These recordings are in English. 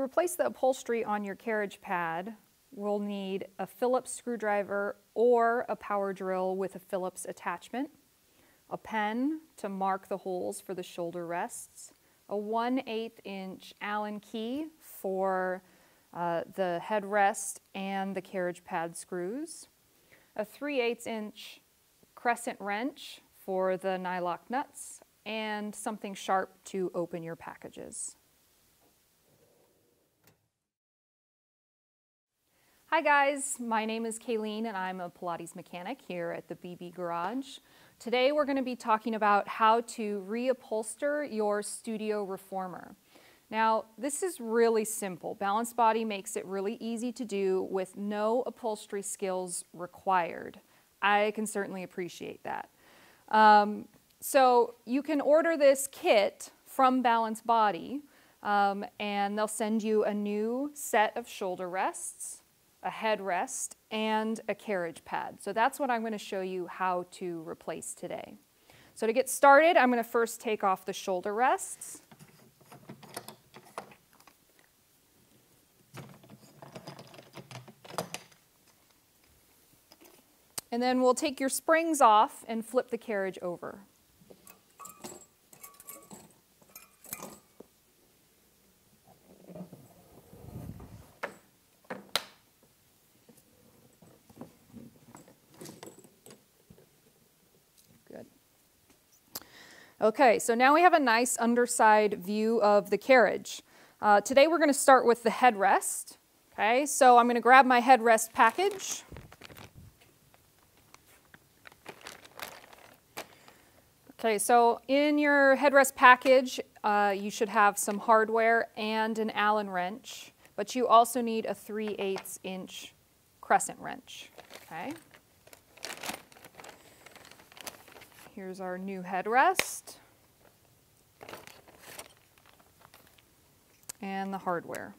replace the upholstery on your carriage pad, we'll need a Phillips screwdriver or a power drill with a Phillips attachment, a pen to mark the holes for the shoulder rests, a 1/8 inch Allen key for the headrest and the carriage pad screws, a 3/8 inch crescent wrench for the nylock nuts, and something sharp to open your packages. Hi guys, my name is Kayleen and I'm a Pilates mechanic here at the BB Garage. Today we're going to be talking about how to reupholster your Studio Reformer. Now this is really simple. Balanced Body makes it really easy to do with no upholstery skills required. I can certainly appreciate that. So you can order this kit from Balanced Body and they'll send you a new set of shoulder rests, a headrest, and a carriage pad. So that's what I'm going to show you how to replace today. So to get started, I'm going to first take off the shoulder rests. And then we'll take your springs off and flip the carriage over. Good. Okay, so now we have a nice underside view of the carriage. Today we're going to start with the headrest. Okay, so I'm going to grab my headrest package. Okay, so in your headrest package, you should have some hardware and an Allen wrench, but you also need a 3/8 inch crescent wrench. Okay. Here's our new headrest and the hardware.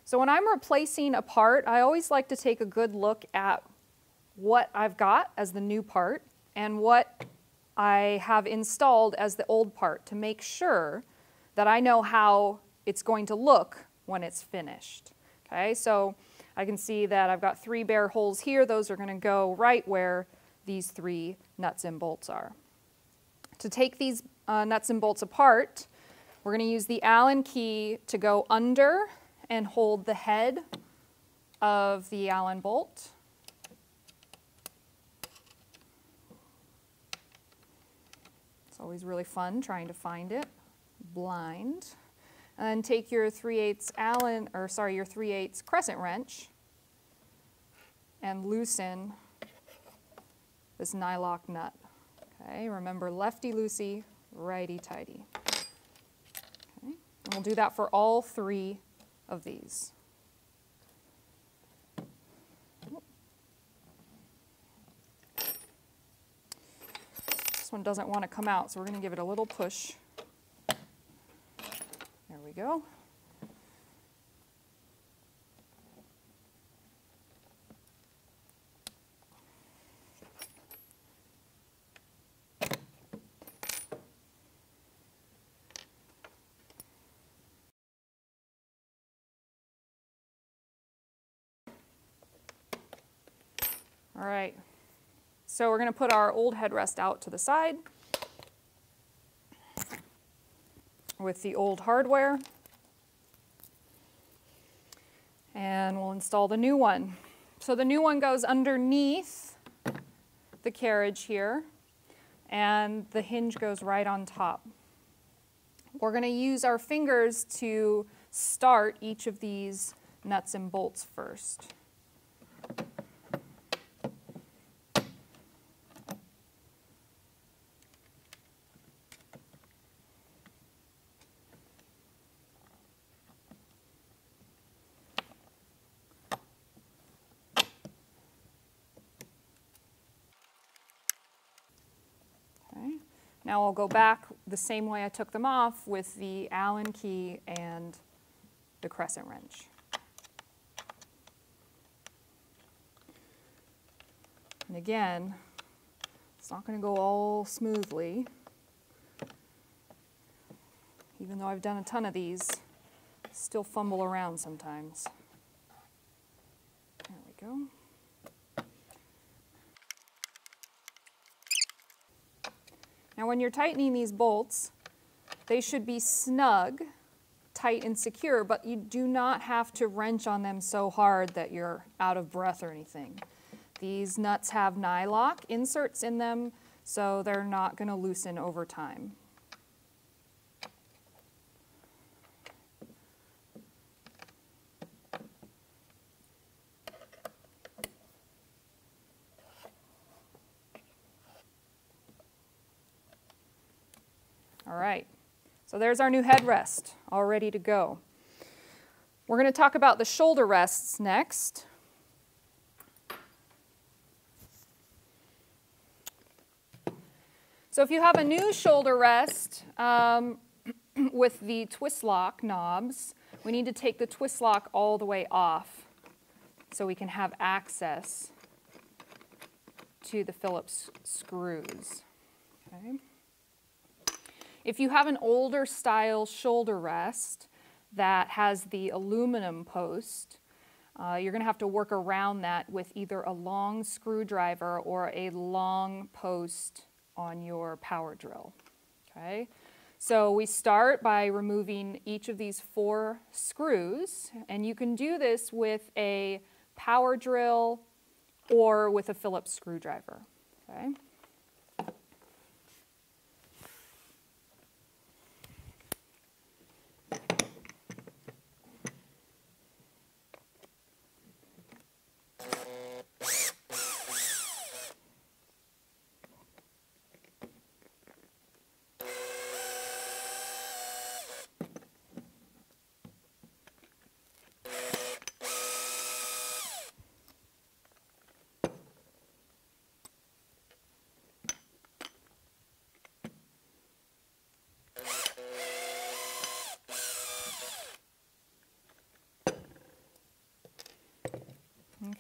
So when I'm replacing a part, I always like to take a good look at what I've got as the new part and what I have installed as the old part to make sure that I know how it's going to look when it's finished. Okay, so I can see that I've got 3 bare holes here. Those are going to go right where these 3 nuts and bolts are. To take these nuts and bolts apart, we're going to use the Allen key to go under and hold the head of the Allen bolt. It's always really fun trying to find it blind. And take your 3/8 Allen, or sorry, your 3/8 crescent wrench and loosen this nylock nut. Okay, remember lefty loosey, righty tighty. Okay, and we'll do that for all 3 of these. This one doesn't want to come out, so we're going to give it a little push. There we go. All right, so we're going to put our old headrest out to the side with the old hardware, and we'll install the new one. So the new one goes underneath the carriage here, and the hinge goes right on top. We're going to use our fingers to start each of these nuts and bolts first. Now I'll go back the same way I took them off with the Allen key and the crescent wrench. And again, it's not going to go all smoothly. Even though I've done a ton of these, still fumble around sometimes. There we go. Now when you're tightening these bolts, they should be snug, tight and secure, but you do not have to wrench on them so hard that you're out of breath or anything. These nuts have nylock inserts in them, so they're not going to loosen over time. All right, so there's our new headrest, all ready to go. We're going to talk about the shoulder rests next. So if you have a new shoulder rest with the twist lock knobs, we need to take the twist lock all the way off so we can have access to the Phillips screws. Okay. If you have an older style shoulder rest that has the aluminum post, you're going to have to work around that with either a long screwdriver or a long post on your power drill. Okay? So we start by removing each of these 4 screws, and you can do this with a power drill or with a Phillips screwdriver. Okay?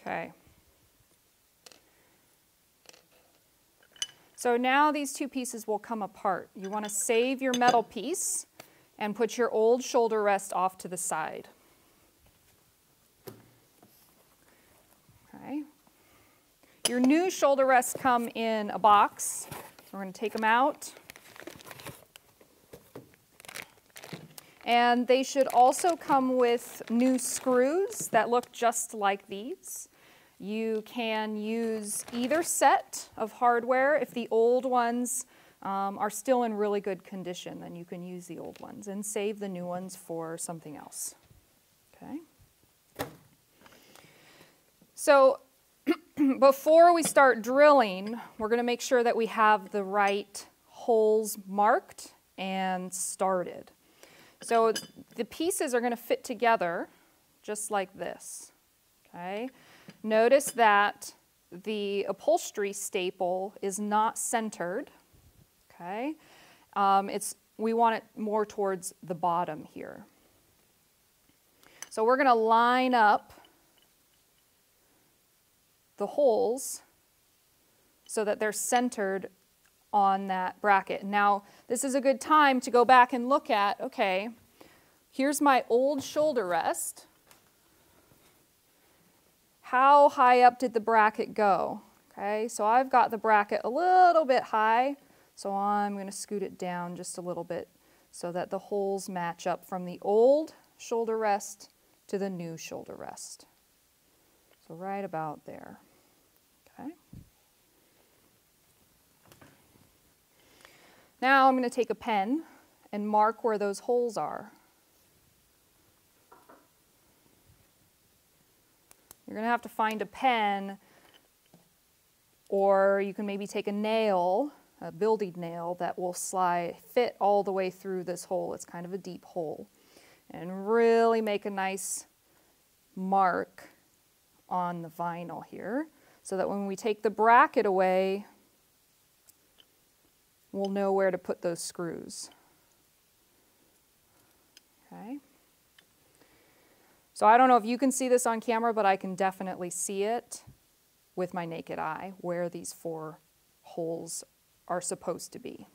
Okay. So now these 2 pieces will come apart. You want to save your metal piece and put your old shoulder rest off to the side. Okay. Your new shoulder rests come in a box. We're going to take them out. And they should also come with new screws that look just like these. You can use either set of hardware. If the old ones are still in really good condition, then you can use the old ones and save the new ones for something else. Okay. So before we start drilling, we're going to make sure that we have the right holes marked and started. So the pieces are going to fit together just like this. Okay. Notice that the upholstery staple is not centered. Okay. We want it more towards the bottom here. So we're going to line up the holes so that they're centered on that bracket. Now, this is a good time to go back and look at, okay, here's my old shoulder rest. How high up did the bracket go? Okay, so I've got the bracket a little bit high, so I'm going to scoot it down just a little bit so that the holes match up from the old shoulder rest to the new shoulder rest. So right about there. Okay. Now I'm going to take a pen and mark where those holes are. You're going to have to find a pen, or you can maybe take a nail, a building nail that will fit all the way through this hole. It's kind of a deep hole. And really make a nice mark on the vinyl here so that when we take the bracket away, we'll know where to put those screws. Okay. So I don't know if you can see this on camera, but I can definitely see it. with my naked eye where these 4 holes are supposed to be.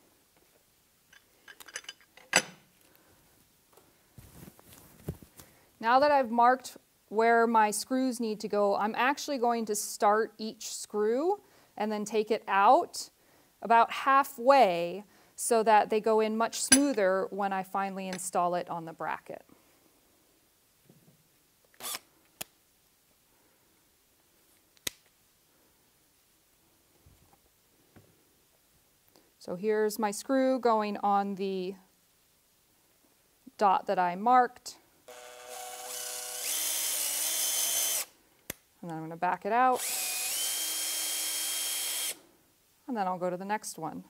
Now that I've marked where my screws need to go, I'm actually going to start each screw and then take it out about halfway so that they go in much smoother when I finally install it on the bracket. So here's my screw going on the dot that I marked. And then I'm going to back it out. And then I'll go to the next one.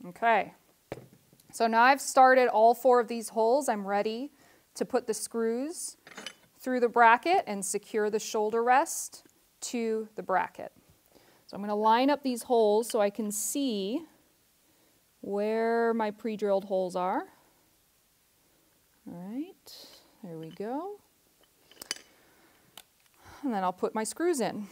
Okay, so now I've started all 4 of these holes. I'm ready to put the screws through the bracket and secure the shoulder rest to the bracket. So I'm going to line up these holes so I can see where my pre-drilled holes are. All right, there we go. And then I'll put my screws in.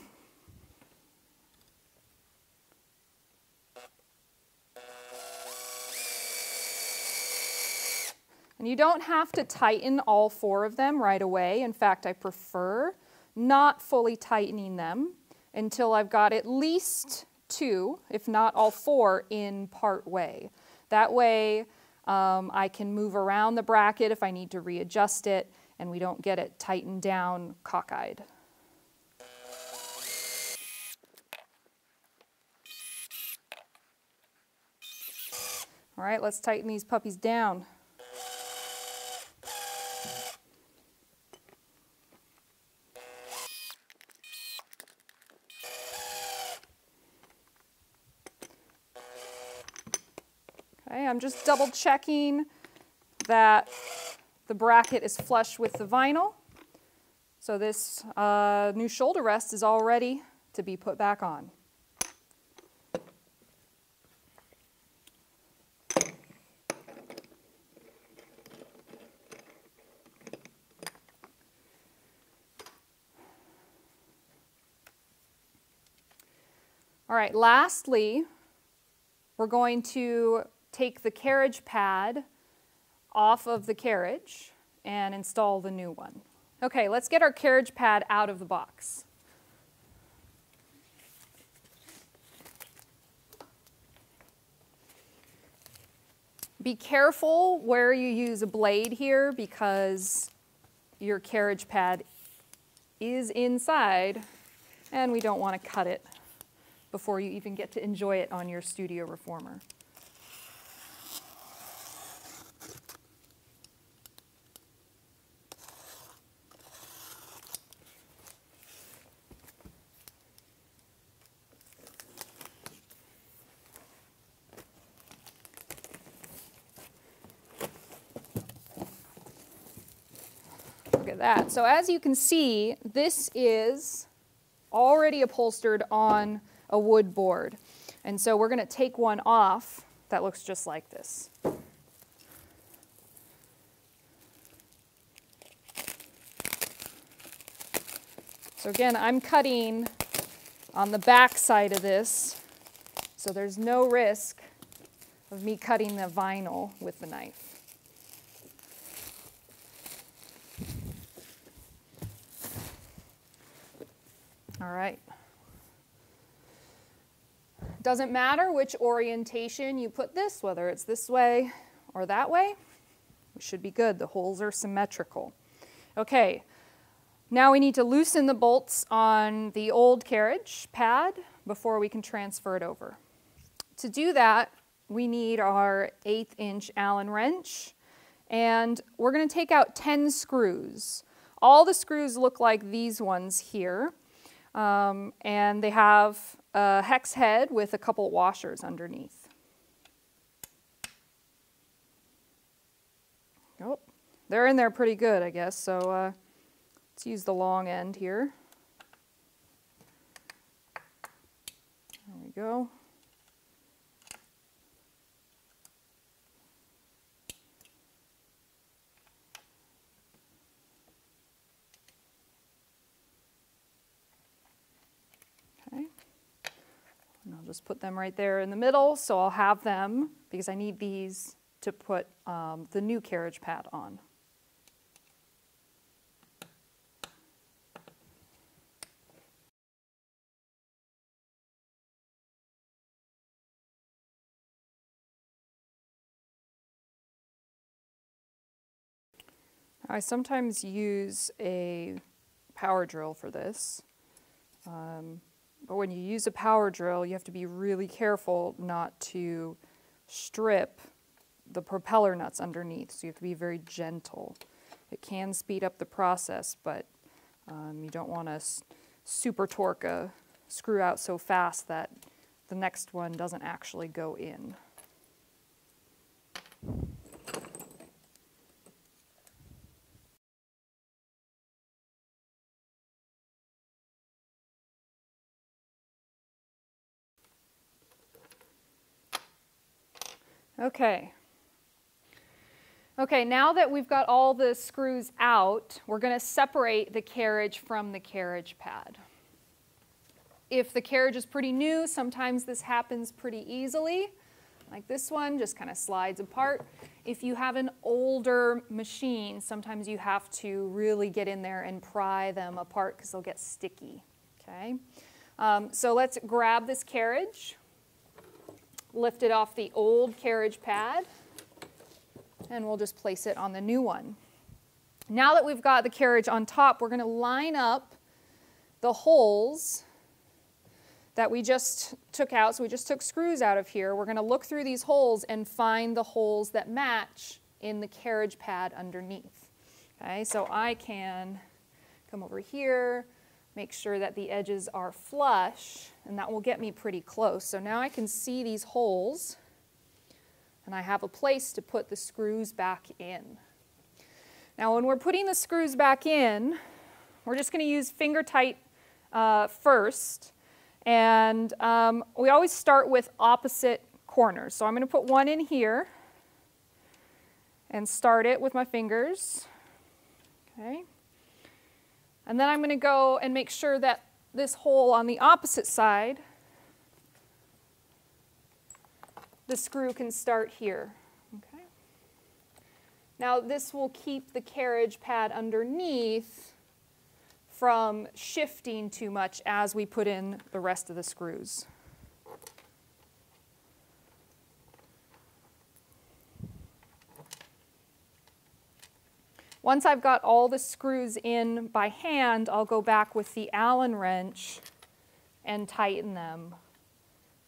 And you don't have to tighten all 4 of them right away. In fact, I prefer not fully tightening them until I've got at least 2, if not all 4, in part way. That way I can move around the bracket if I need to readjust it, and we don't get it tightened down cockeyed. All right, let's tighten these puppies down. Okay, I'm just double checking that the bracket is flush with the vinyl. So this new shoulder rest is all ready to be put back on. All right, lastly, we're going to take the carriage pad off of the carriage and install the new one. Okay, let's get our carriage pad out of the box. Be careful where you use a blade here because your carriage pad is inside and we don't want to cut it before you even get to enjoy it on your Studio Reformer. Look at that. So as you can see, this is already upholstered on a wood board. And so we're going to take one off that looks just like this. So again, I'm cutting on the back side of this, so there's no risk of me cutting the vinyl with the knife. All right. Doesn't matter which orientation you put this, whether it's this way or that way, we should be good. The holes are symmetrical. Okay, now we need to loosen the bolts on the old carriage pad before we can transfer it over. To do that, we need our 1/8" Allen wrench, and we're going to take out 10 screws. All the screws look like these ones here. And they have a hex head with a couple washers underneath. Oh, they're in there pretty good, I guess, so let's use the long end here. There we go. Okay. And I'll just put them right there in the middle, so I'll have them, because I need these to put the new carriage pad on. I sometimes use a power drill for this, but when you use a power drill, you have to be really careful not to strip the propeller nuts underneath, so you have to be very gentle. It can speed up the process, but you don't want to super torque a screw out so fast that the next one doesn't actually go in. Okay. Okay, now that we've got all the screws out, we're going to separate the carriage from the carriage pad. If the carriage is pretty new, sometimes this happens pretty easily. Like this one, just kind of slides apart. If you have an older machine, sometimes you have to really get in there and pry them apart because they'll get sticky. Okay? So let's grab this carriage, lift it off the old carriage pad, and we'll just place it on the new one. Now that we've got the carriage on top, we're going to line up the holes that we just took out. So we just took screws out of here. We're going to look through these holes and find the holes that match in the carriage pad underneath. Okay, so I can come over here, make sure that the edges are flush, and that will get me pretty close. So now I can see these holes, and I have a place to put the screws back in. Now when we're putting the screws back in, we're just going to use finger tight first, and we always start with opposite corners. So I'm going to put one in here and start it with my fingers. Okay. And then I'm going to go and make sure that this hole on the opposite side, the screw can start here. Okay. Now this will keep the carriage pad underneath from shifting too much as we put in the rest of the screws. Once I've got all the screws in by hand, I'll go back with the Allen wrench and tighten them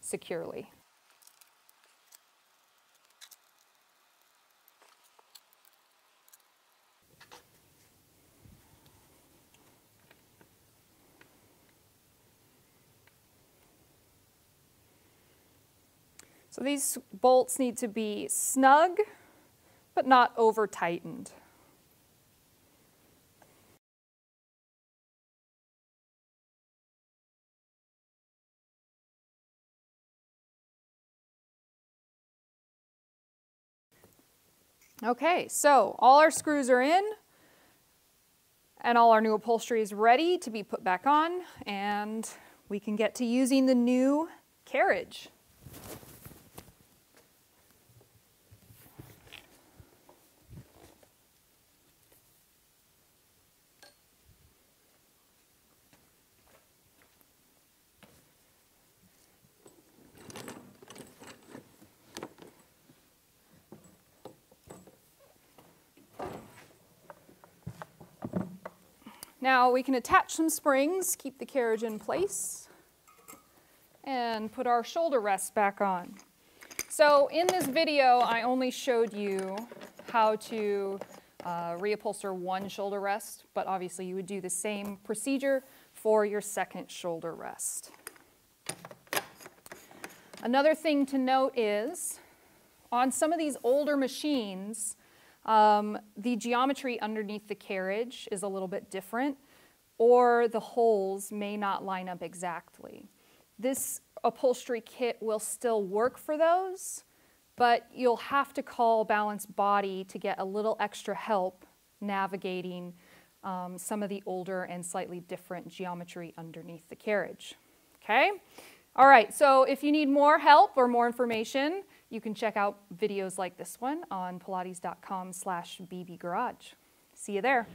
securely. So these bolts need to be snug, but not over tightened. Okay, so all our screws are in, and all our new upholstery is ready to be put back on, and we can get to using the new carriage. Now we can attach some springs, keep the carriage in place, and put our shoulder rests back on. So in this video, I only showed you how to reupholster one shoulder rest, but obviously you would do the same procedure for your second shoulder rest. Another thing to note is, on some of these older machines, the geometry underneath the carriage is a little bit different, or the holes may not line up exactly. This upholstery kit will still work for those, but you'll have to call Balance Body to get a little extra help navigating some of the older and slightly different geometry underneath the carriage. Okay? All right, so if you need more help or more information, you can check out videos like this one on pilates.com/bbgarage. See you there.